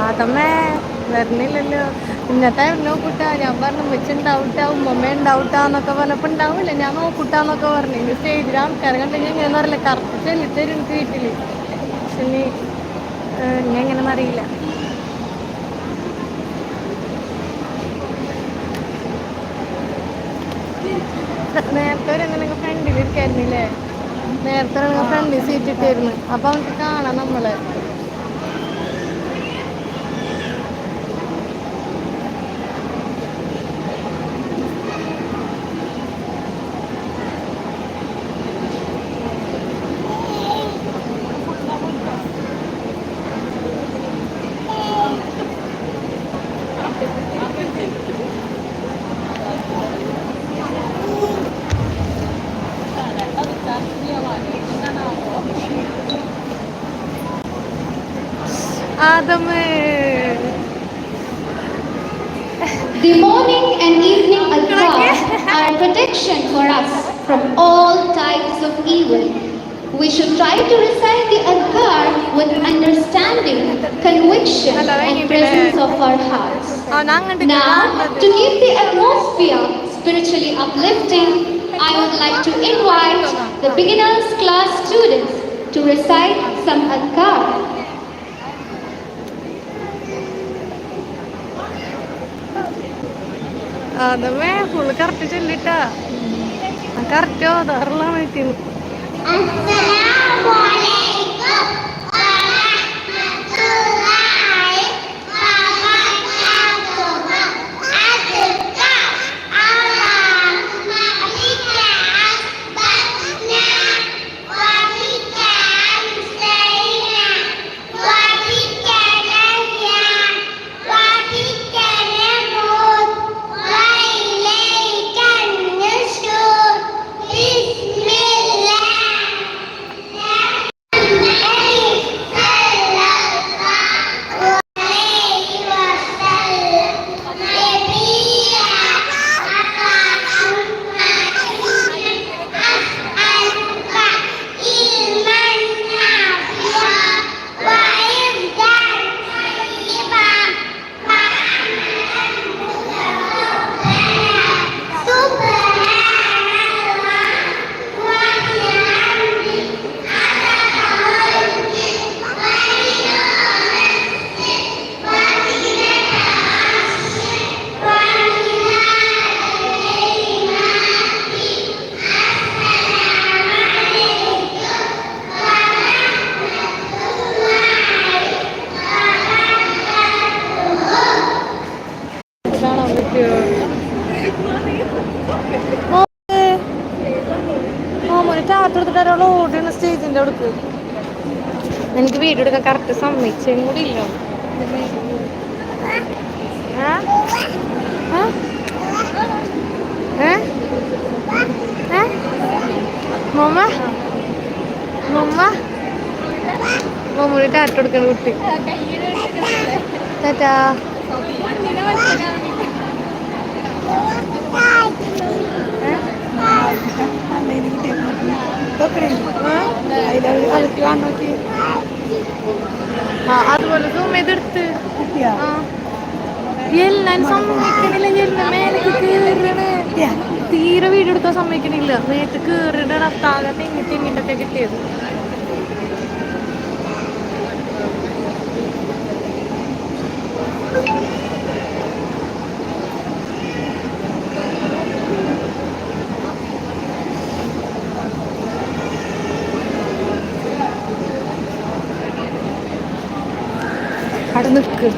അതമ്മേ വരണില്ലല്ലോ. ഇന്നത്തെ നോക്കൂട്ടാ. ഞാൻ പറഞ്ഞു വെച്ചുണ്ടാവൂട്ടാ, ഉമ്മമ്മ ഉണ്ടാവൂട്ടാന്നൊക്കെ പറഞ്ഞപ്പോ ഉണ്ടാവൂല. ഞാൻ നോക്കൂട്ടാന്നൊക്കെ പറഞ്ഞു. ഇനി സ്റ്റേജിൽ ആൾക്കാരെ കണ്ടെങ്കിൽ ഇങ്ങനെ അറിയില്ല, കറക്റ്റ് ചെല്ലിത്തരും എനിക്ക് വീട്ടില്. പക്ഷെ ഇനി എങ്ങനെയെന്ന് അറിയില്ല. നേരത്തെ ഒരു ഫ്രണ്ടിൽ ഇരിക്കായിരുന്നില്ലേ? നേരത്തെ ഫ്രണ്ടിൽ സീറ്റ് ഇട്ടായിരുന്നു. അപ്പൊ അവർക്ക് കാണാം നമ്മള്. ആദമേ The morning and evening adhkar are a protection for us from all types of evil. We should try to recite the adhkar with understanding, conviction and presence of our hearts. Now, to keep the atmosphere spiritually uplifting, I would like to invite the beginners class students to recite some adhkar. അതമ്മേ full correct ചെല്ലിട്ടാ. കറക്റ്റോ ധാരാളം വീട്ടിൽ. ഓടിയാണ് സ്റ്റേജിന്റെ അടുത്ത്. എനിക്ക് video എടുക്കാൻ correct സമ്മതിച്ചും കൂടി ഇല്ല. മമ്മൂടി ടാറ്റ കൊടുക്കണ കുട്ടി. ടാറ്റാ. അതുപോലെ സൂം ചെയ്തെടുത്ത് എല്ലാം സമ്മതിക്കണില്ല. എല്ലാം മേലേക്ക് കീറണ്. തീരെ വീഡിയോ എടുക്കാൻ സമ്മതിക്കണില്ല. മേത്ത് കീറിട താകെ തെങ്ങിട്ടൊക്കെ കിട്ടിയത്. അവിടെ നിൽക്ക്.